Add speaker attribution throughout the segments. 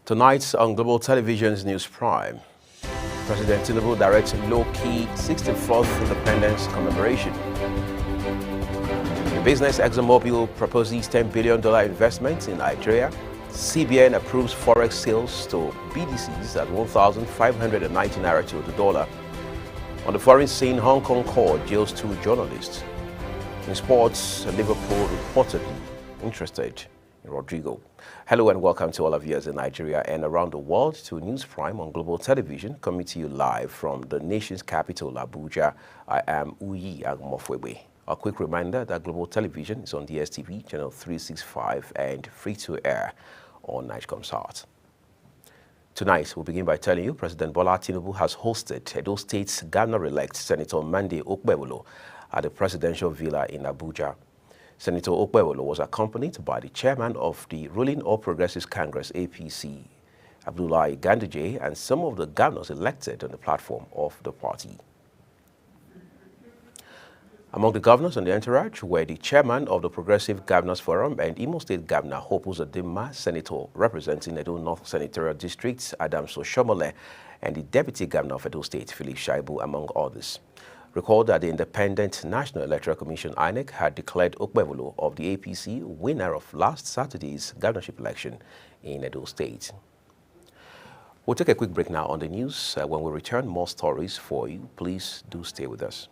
Speaker 1: Tonight on Global Television's News Prime, President Tinubu directs low-key 64th Independence commemoration. The business ExxonMobil proposes $10 billion investment in Nigeria. CBN approves forex sales to BDCs at 1,590 naira to the dollar. On the foreign scene, Hong Kong court jails 2 journalists. In sports, Liverpool reportedly interested in Rodrigo. Hello and welcome to all of you in Nigeria and around the world to News Prime on Global Television, coming to you live from the nation's capital, Abuja. I am Uyi Agmofwebe. A quick reminder that Global Television is on DSTV, channel 365 and free to air on Nigecomsat. Tonight, we'll begin by telling you President Bola Tinubu has hosted Edo State's Governor-elect Senator Monday Okpebholo at the presidential villa in Abuja. Senator Okpebholo was accompanied by the chairman of the ruling All Progressives Congress APC, Abdullahi Ganduje, and some of the governors elected on the platform of the party. Among the governors on the entourage were the chairman of the Progressive Governors Forum and Imo State Governor Hope Uzodinma, Senator representing Edo North Senatorial District Adams Oshomole, and the Deputy Governor of Edo State Philip Shaibu, among others. Recall that the Independent National Electoral Commission INEC had declared Okpebholo of the APC winner of last Saturday's governorship election in Edo State. We'll take a quick break now on the news. When we return, more stories for you. Please do stay with us.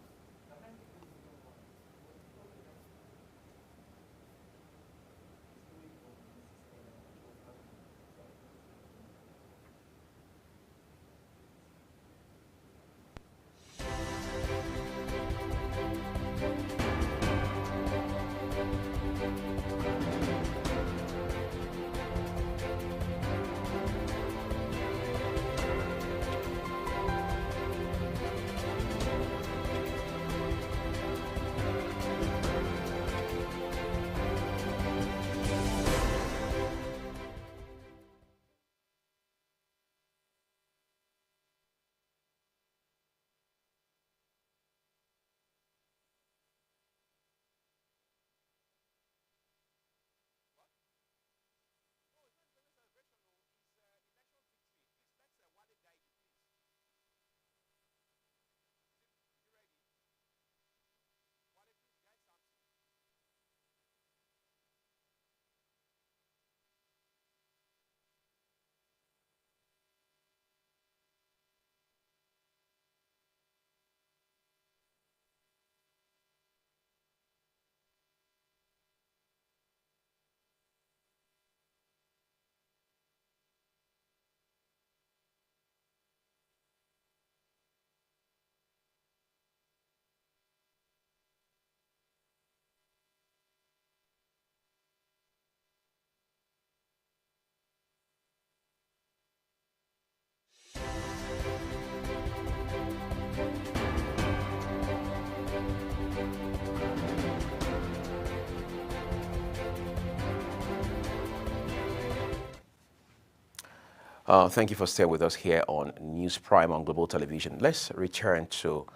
Speaker 1: Thank you for staying with us here on News Prime on Global Television. Let's return to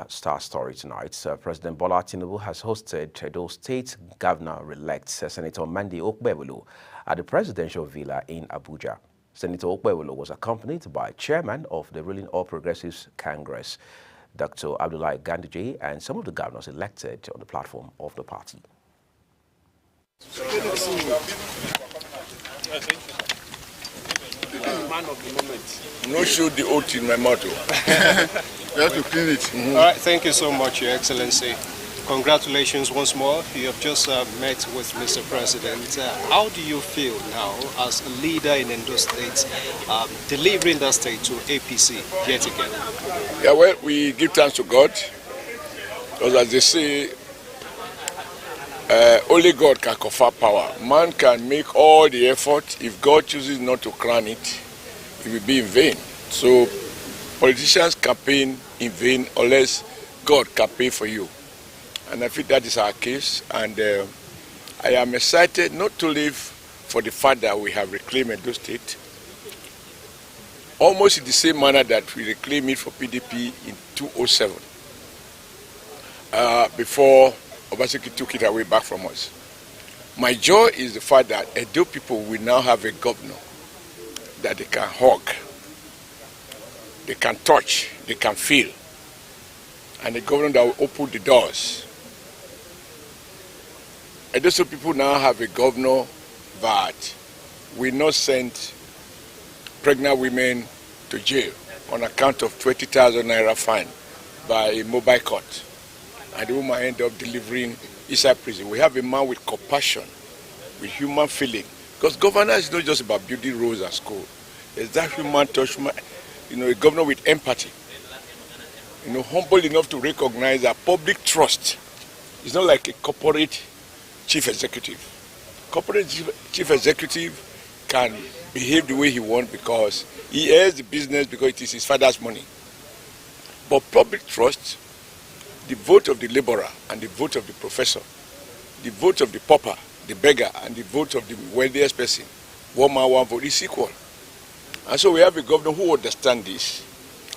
Speaker 1: Star Story tonight. President Bola Tinubu has hosted Edo State Governor-elect Senator Monday Okpebholo at the presidential villa in Abuja. Senator Okpebholo was accompanied by chairman of the ruling All Progressives Congress, Dr. Abdullahi Ganduje, and some of the governors elected on the platform of the party.
Speaker 2: Man of the moment.
Speaker 3: No shoot the oath in my motto.
Speaker 2: We have to clean it.
Speaker 4: All right, thank you so much, Your Excellency. Congratulations once more. You have just met with Mr. President. How do you feel now as a leader in Edo State, delivering that state to APC yet again?
Speaker 3: Yeah, well, we give thanks to God. Because as they say, only God can confer power. Man can make all the effort. If God chooses not to crown it, it will be in vain. So politicians campaign in vain unless God campaign for you. And I think that is our case. And I am excited not to live for the fact that we have reclaimed Edo State, almost in the same manner that we reclaimed it for PDP in 2007, before Obaseki took it away back from us. My joy is the fact that Edo people will now have a governor that they can hug, they can touch, they can feel, and a governor that will open the doors. And those people now have a governor that will not send pregnant women to jail on account of 20,000 naira fine by a mobile court, and the woman end up delivering inside prison. We have a man with compassion, with human feeling, because governance is not just about building roads and schools. It's that human touch, a governor with empathy, humble enough to recognize that public trust is not like a corporate chief executive. Corporate chief executive can behave the way he wants because he has the business because it is his father's money. But public trust, the vote of the laborer and the vote of the professor, the vote of the pauper, the beggar, and the vote of the wealthiest person, one man, one vote is equal. And so we have a governor who understands this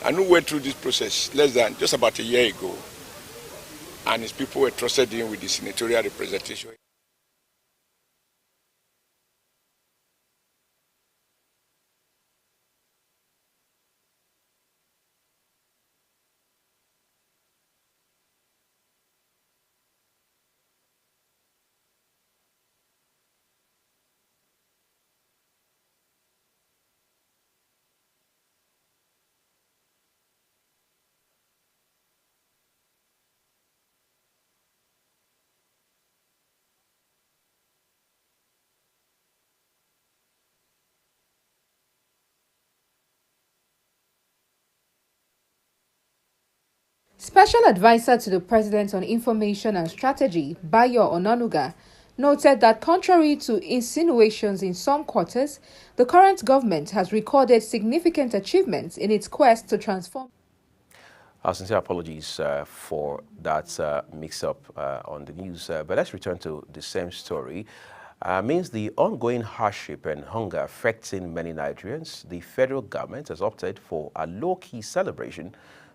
Speaker 3: and who went through this process less than just about a year ago. And his people were trusted in with the senatorial representation.
Speaker 5: Special Advisor to the President on Information and Strategy, Bayo Onanuga, noted that contrary to insinuations in some quarters, the current government has recorded significant achievements in its quest to transform.
Speaker 1: Our sincere apologies for that mix-up on the news, but let's return to the same story. Means the ongoing hardship and hunger affecting many Nigerians, the federal government has opted for a low-key celebration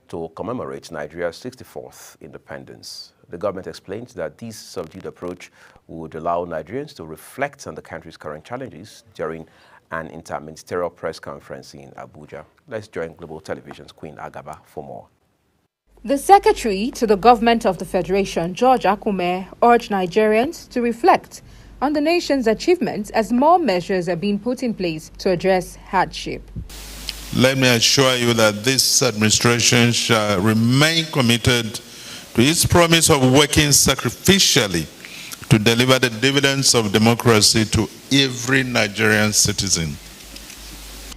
Speaker 1: to commemorate Nigeria's 64th independence. The government explained that this subdued approach would allow Nigerians to reflect on the country's current challenges during an interministerial press conference in Abuja. Let's join Global Television's Queen Agaba for more.
Speaker 5: The Secretary to the Government of the Federation, George Akume, urged Nigerians to reflect on the nation's achievements as more measures are being put in place to address hardship.
Speaker 6: Let me assure you that this administration shall remain committed to its promise of working sacrificially to deliver the dividends of democracy to every Nigerian citizen.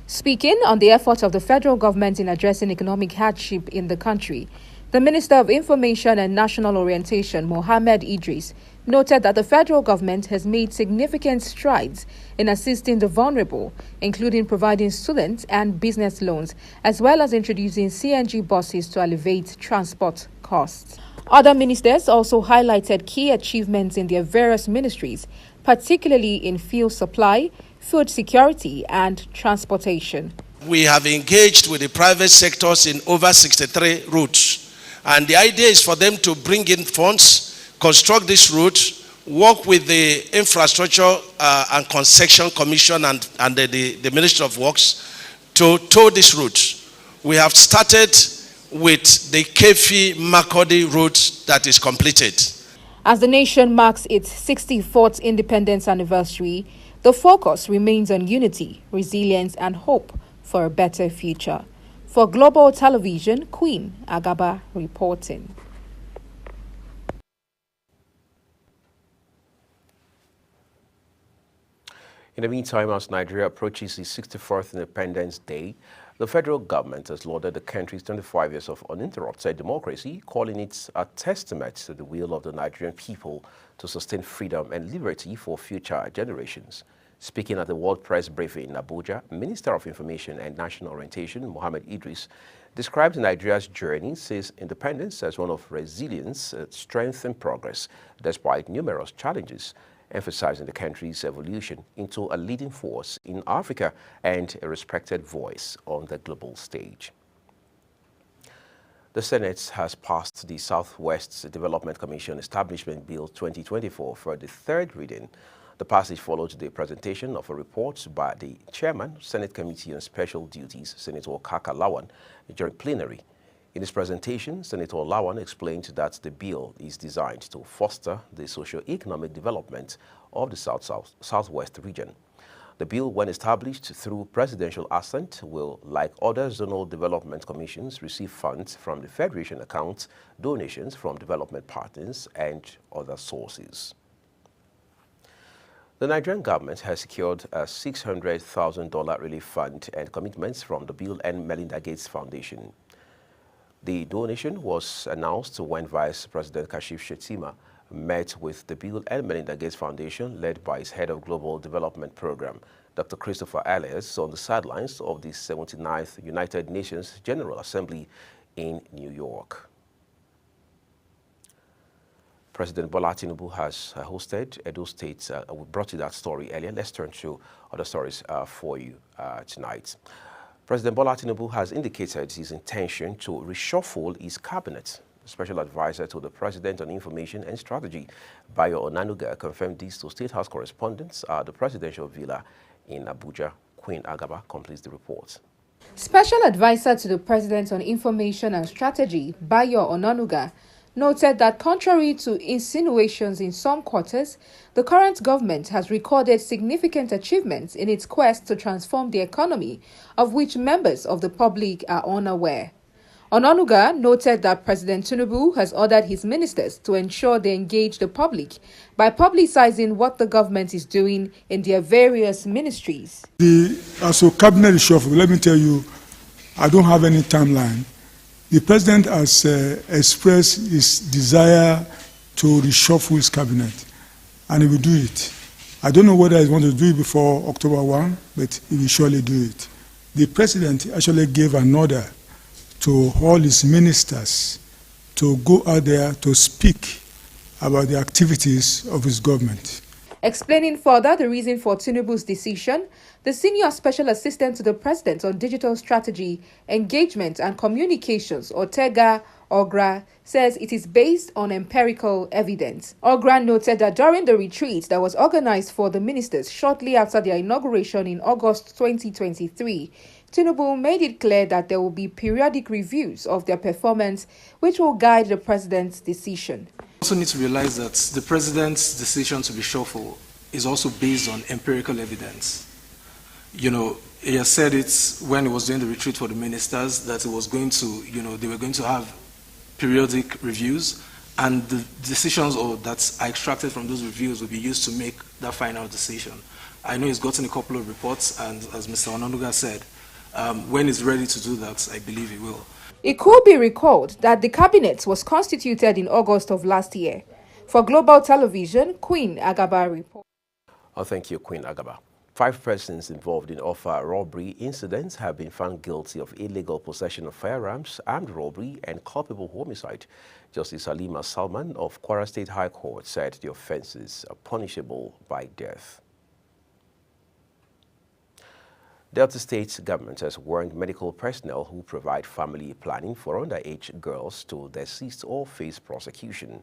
Speaker 5: Speaking on the effort of the federal government in addressing economic hardship in the country, the Minister of Information and National Orientation, Mohammed Idris, noted that the federal government has made significant strides in assisting the vulnerable, including providing student and business loans, as well as introducing CNG buses to alleviate transport costs. Other ministers also highlighted key achievements in their various ministries, particularly in fuel supply, food security, and transportation.
Speaker 7: We have engaged with the private sectors in over 63 routes, and the idea is for them to bring in funds, construct this route, work with the Infrastructure and Concession Commission and the Ministry of Works to tow this route. We have started with the Kefi-Makurdi route that is completed.
Speaker 5: As the nation marks its 64th independence anniversary, the focus remains on unity, resilience, and hope for a better future. For Global Television, Queen Agaba reporting.
Speaker 1: In the meantime, as Nigeria approaches its 64th Independence Day, the federal government has lauded the country's 25 years of uninterrupted democracy, calling it a testament to the will of the Nigerian people to sustain freedom and liberty for future generations. Speaking at the World Press Briefing in Abuja, Minister of Information and National Orientation, Mohammed Idris, described Nigeria's journey since independence as one of resilience, strength, and progress, despite numerous challenges, emphasizing the country's evolution into a leading force in Africa and a respected voice on the global stage. The Senate has passed the Southwest Development Commission Establishment Bill 2024 for the third reading. The passage followed the presentation of a report by the chairman, Senate Committee on Special Duties, Senator Kaka Lawan, during plenary. In his presentation, Senator Lawan explained that the bill is designed to foster the socio-economic development of the Southwest region. The bill, when established through presidential assent, will, like other zonal development commissions, receive funds from the Federation account, donations from development partners, and other sources. The Nigerian government has secured a $600,000 relief fund and commitments from the Bill and Melinda Gates Foundation. The donation was announced when Vice President Kashif Shettima met with the Bill and Melinda Gates Foundation, led by its head of Global Development Program, Dr. Christopher Elias, on the sidelines of the 79th United Nations General Assembly in New York. President Bola Tinubu has hosted Edo State. We brought you that story earlier. Let's turn to other stories for you tonight. President Bola Tinubu has indicated his intention to reshuffle his cabinet. Special advisor to the President on Information and Strategy, Bayo Onanuga, confirmed this to State House correspondents at the Presidential Villa in Abuja. Queen Agaba completes the report.
Speaker 5: Special advisor to the President on Information and Strategy, Bayo Onanuga, noted that contrary to insinuations in some quarters, the current government has recorded significant achievements in its quest to transform the economy, of which members of the public are unaware. Onanuga noted that President Tinubu has ordered his ministers to ensure they engage the public by publicizing what the government is doing in their various ministries.
Speaker 8: So cabinet reshuffle, let me tell you, I don't have any timeline. The president has expressed his desire to reshuffle his cabinet, and he will do it. I don't know whether he wants to do it before October 1, but he will surely do it. The president actually gave an order to all his ministers to go out there to speak about the activities of his government.
Speaker 5: Explaining further the reason for Tinubu's decision, the Senior Special Assistant to the President on Digital Strategy, Engagement and Communications, Ortega Ogra, says it is based on empirical evidence. Ogra noted that during the retreat that was organized for the ministers shortly after their inauguration in August 2023, Tinubu made it clear that there will be periodic reviews of their performance, which will guide the president's decision.
Speaker 9: We also need to realize that the president's decision to reshuffle is also based on empirical evidence. You know, he has said it when he was doing the retreat for the ministers that it was going to, they were going to have periodic reviews, and the decisions that are extracted from those reviews will be used to make that final decision. I know he's gotten a couple of reports, and as Mr. Onanuga said, when he's ready to do that, I believe he will.
Speaker 5: It could be recalled that the cabinet was constituted in August of last year. For Global Television, Queen Agaba reports.
Speaker 1: Oh, thank you, Queen Agaba. 5 persons involved in offer robbery incidents have been found guilty of illegal possession of firearms, armed robbery, and culpable homicide. Justice Halima Salman of Kwara State High Court said the offenses are punishable by death. Delta State government has warned medical personnel who provide family planning for underage girls to desist or face prosecution.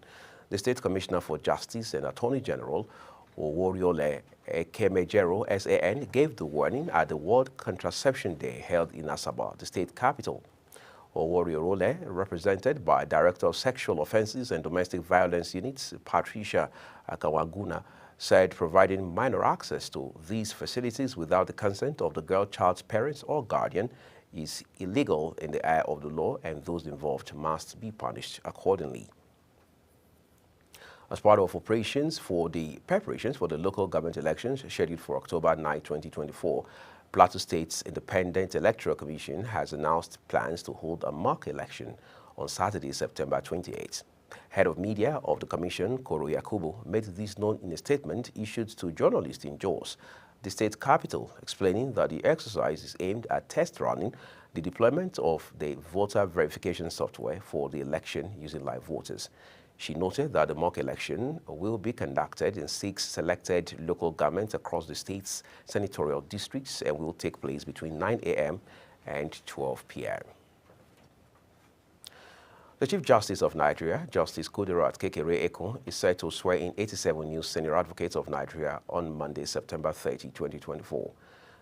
Speaker 1: The State Commissioner for Justice and Attorney General, Oworiole Ekemejero, SAN, gave the warning at the World Contraception Day held in Asaba, the state capital. Oworiole, represented by Director of Sexual Offenses and Domestic Violence Units, Patricia Akawaguna, said providing minor access to these facilities without the consent of the girl child's parents or guardian is illegal in the eye of the law, and those involved must be punished accordingly. As part of preparations for the local government elections scheduled for October 9, 2024, Plateau State's Independent Electoral Commission has announced plans to hold a mock election on Saturday, September 28. Head of media of the commission, Koro Yakubu, made this known in a statement issued to journalists in Jos, the state capital, explaining that the exercise is aimed at test running the deployment of the voter verification software for the election using live voters. She noted that the mock election will be conducted in 6 selected local governments across the state's senatorial districts and will take place between 9 a.m. and 12 p.m. The Chief Justice of Nigeria, Justice Kudirat Kekere-Ekun, is set to swear in 87 new senior advocates of Nigeria on Monday, September 30, 2024.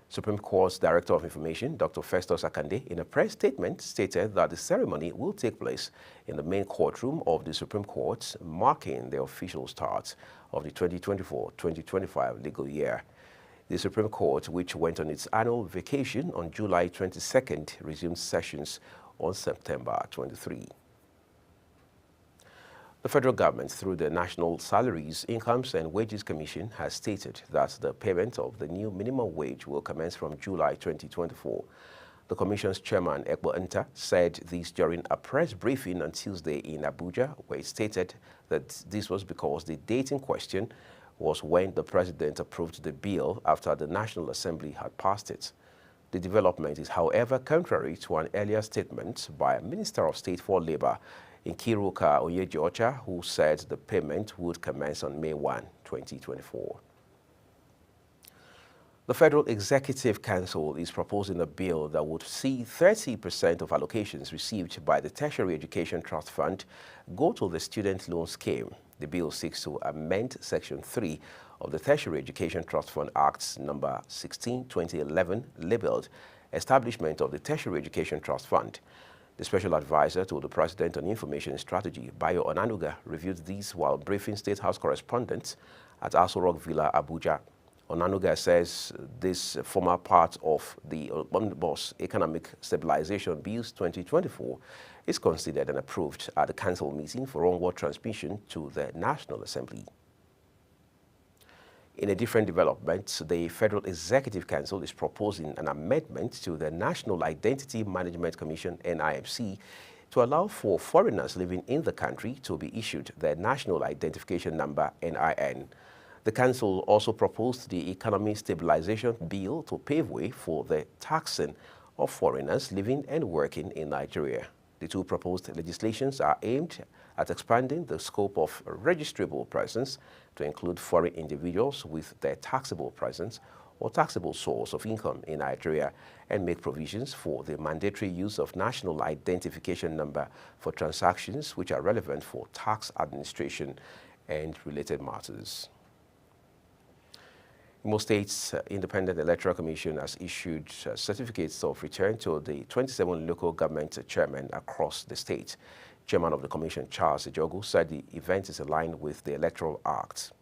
Speaker 1: Supreme Court's Director of Information, Dr. Festus Akande, in a press statement stated that the ceremony will take place in the main courtroom of the Supreme Court, marking the official start of the 2024-2025 legal year. The Supreme Court, which went on its annual vacation on July 22nd, resumed sessions on September 23. The federal government, through the National Salaries, Incomes and Wages Commission, has stated that the payment of the new minimum wage will commence from July 2024. The Commission's chairman, Ekpo Enta, said this during a press briefing on Tuesday in Abuja, where he stated that this was because the date in question was when the president approved the bill after the National Assembly had passed it. The development is, however, contrary to an earlier statement by Minister of State for Labor, Nkiruka Onyeji-Ocha, who said the payment would commence on May 1, 2024. The Federal Executive Council is proposing a bill that would see 30% of allocations received by the Tertiary Education Trust Fund go to the Student Loan Scheme. The bill seeks to amend Section 3 of the Tertiary Education Trust Fund Act number 16/2011, labeled Establishment of the Tertiary Education Trust Fund. The Special Advisor to the President on Information Strategy, Bayo Onanuga, reviewed these while briefing State House correspondents at Aso Rock Villa, Abuja. Onanuga says this former part of the Omnibus Economic Stabilization Bills 2024 is considered and approved at the Council meeting for onward transmission to the National Assembly. In a different development, the Federal Executive Council is proposing an amendment to the National Identity Management Commission, NIMC, to allow for foreigners living in the country to be issued their National Identification Number, NIN. The Council also proposed the Economic Stabilization Bill to pave way for the taxing of foreigners living and working in Nigeria. The two proposed legislations are aimed at expanding the scope of registrable persons to include foreign individuals with their taxable presence or taxable source of income in Nigeria and make provisions for the mandatory use of national identification number for transactions which are relevant for tax administration and related matters. Imo State's Independent Electoral Commission has issued certificates of return to the 27 local government chairmen across the state. Chairman of the Commission, Charles Ejogu, said the event is aligned with the Electoral Act.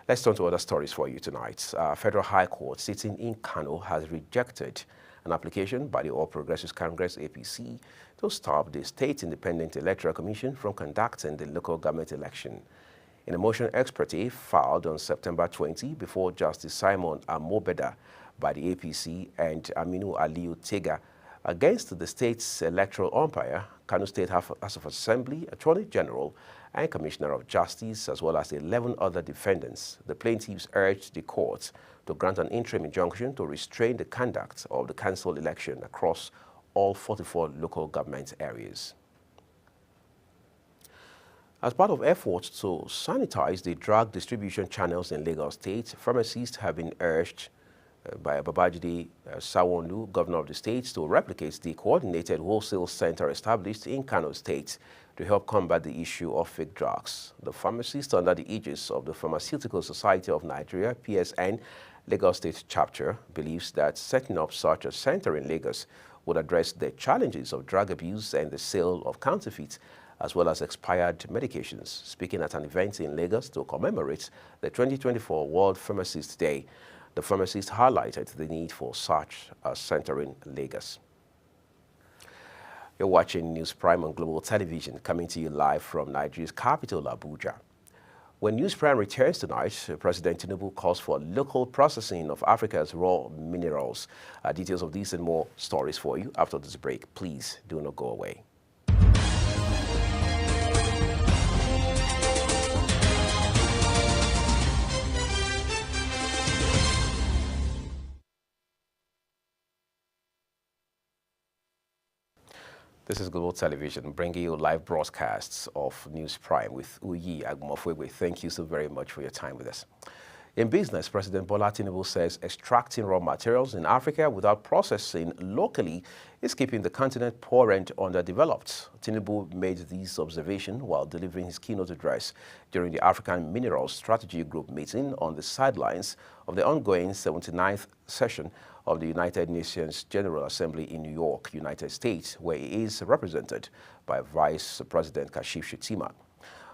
Speaker 1: Let's turn to other stories for you tonight. Federal High Court sitting in Kano has rejected an application by the All Progressives Congress, APC, to stop the State Independent Electoral Commission from conducting the local government election. In a motion ex parte filed on September 20 before Justice Simon Amobeda by the APC and Aminu Aliyu Tega against the state's electoral umpire, Kano State House of Assembly, Attorney General, and Commissioner of Justice, as well as 11 other defendants, the plaintiffs urged the court to grant an interim injunction to restrain the conduct of the council election across all 44 local government areas. As part of efforts to sanitize the drug distribution channels in Lagos State, pharmacists have been urged by Babajide Sanwo-Olu, governor of the state, to replicate the coordinated wholesale center established in Kano State to help combat the issue of fake drugs. The pharmacist, under the aegis of the Pharmaceutical Society of Nigeria, PSN, Lagos State chapter, believes that setting up such a center in Lagos would address the challenges of drug abuse and the sale of counterfeits, as well as expired medications. Speaking at an event in Lagos to commemorate the 2024 World Pharmacist Day, the pharmacist highlighted the need for such a center in Lagos. You're watching News Prime on Global Television, coming to you live from Nigeria's capital, Abuja. When News Prime returns tonight, President Tinubu calls for local processing of Africa's raw minerals. Details of these and more stories for you after this break. Please do not go away. This is Global Television, bringing you live broadcasts of News Prime with Uyi Agumofwegwe. Thank you so very much for your time with us. In business, President Bola Tinubu says extracting raw materials in Africa without processing locally is keeping the continent poor and underdeveloped. Tinubu made this observation while delivering his keynote address during the African Minerals Strategy Group meeting on the sidelines of the ongoing 79th session of the United Nations General Assembly in New York, United States, where he is represented by Vice President Kashif Shettima.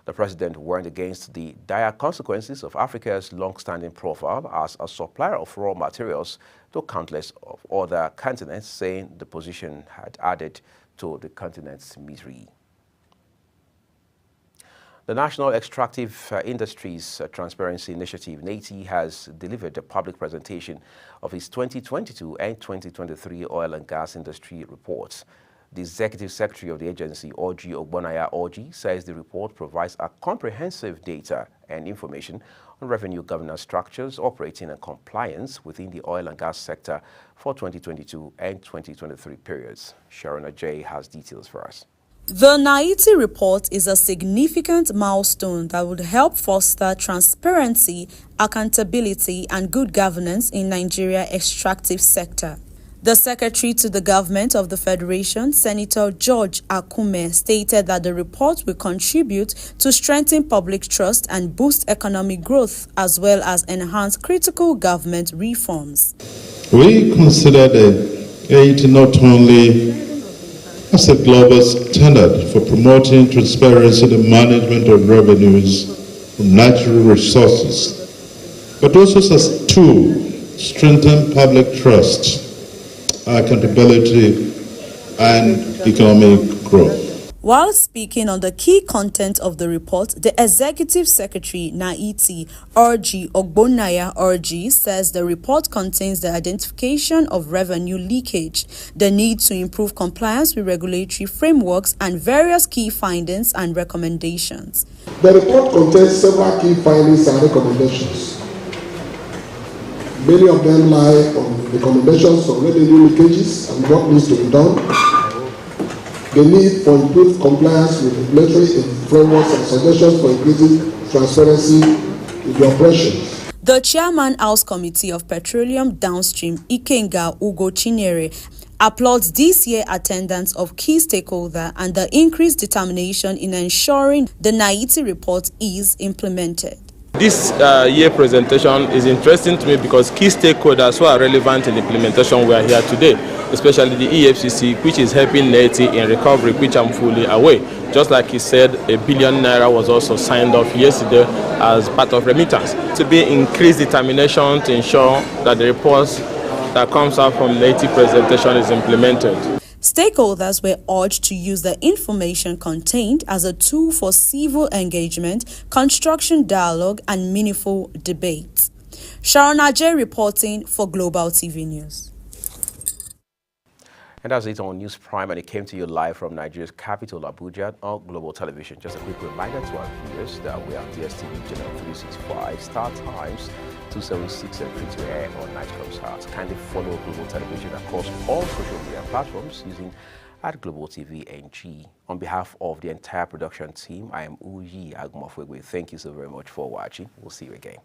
Speaker 1: The president warned against the dire consequences of Africa's long-standing profile as a supplier of raw materials to countless of other continents, saying the position had added to the continent's misery. The National Extractive Industries Transparency Initiative, NETI, has delivered a public presentation of its 2022 and 2023 oil and gas industry reports. The Executive Secretary of the agency, Orji Ogbonaya Orji, says the report provides a comprehensive data and information on revenue governance structures, operating and compliance within the oil and gas sector for 2022 and 2023 periods. Sharon Ajay has details for us.
Speaker 10: The NETI report is a significant milestone that would help foster transparency, accountability, and good governance in Nigeria's extractive sector. The Secretary to the Government of the Federation, Senator George Akume, stated that the report will contribute to strengthen public trust and boost economic growth, as well as enhance critical government reforms.
Speaker 6: We consider the NETI not only as a global standard for promoting transparency in the management of revenues from natural resources, but also as a tool to strengthen public trust, accountability, and economic growth.
Speaker 10: While speaking on the key content of the report, the Executive Secretary, NETI, Orji Ogbonaya Orji, says the report contains the identification of revenue leakage, the need to improve compliance with regulatory frameworks, and various key findings and recommendations.
Speaker 11: The report contains several key findings and recommendations. Many of them lie on recommendations on revenue leakages and what needs to be done, the need for improved compliance with regulatory frameworks and suggestions for increasing transparency in the operations.
Speaker 10: The Chairman House Committee of Petroleum Downstream, Ikenga Ugo Chinyere, applauds this year's attendance of key stakeholders and the increased determination in ensuring the NETI report is implemented.
Speaker 12: This year presentation is interesting to me because key stakeholders who are relevant in implementation were here today, especially the EFCC, which is helping NETI in recovery, which I'm fully aware. Just like he said, ₦1 billion was also signed off yesterday as part of remittance. To be increased determination to ensure that the reports that comes out from NETI presentation is implemented.
Speaker 10: Stakeholders were urged to use the information contained as a tool for civil engagement, construction dialogue, and meaningful debate. Sharon Ajay reporting for Global TV News.
Speaker 1: And that's it on News Prime, and it came to you live from Nigeria's capital, Abuja, on Global Television. Just a quick reminder to our viewers that we are DSTV Channel 365, Star Times 276 and free to air on Nightclub Stars. Kindly follow Global Television across all social media platforms using @Global TV NG. On behalf of the entire production team, I am Uyi Agumafwegwe. Thank you so very much for watching. We'll see you again.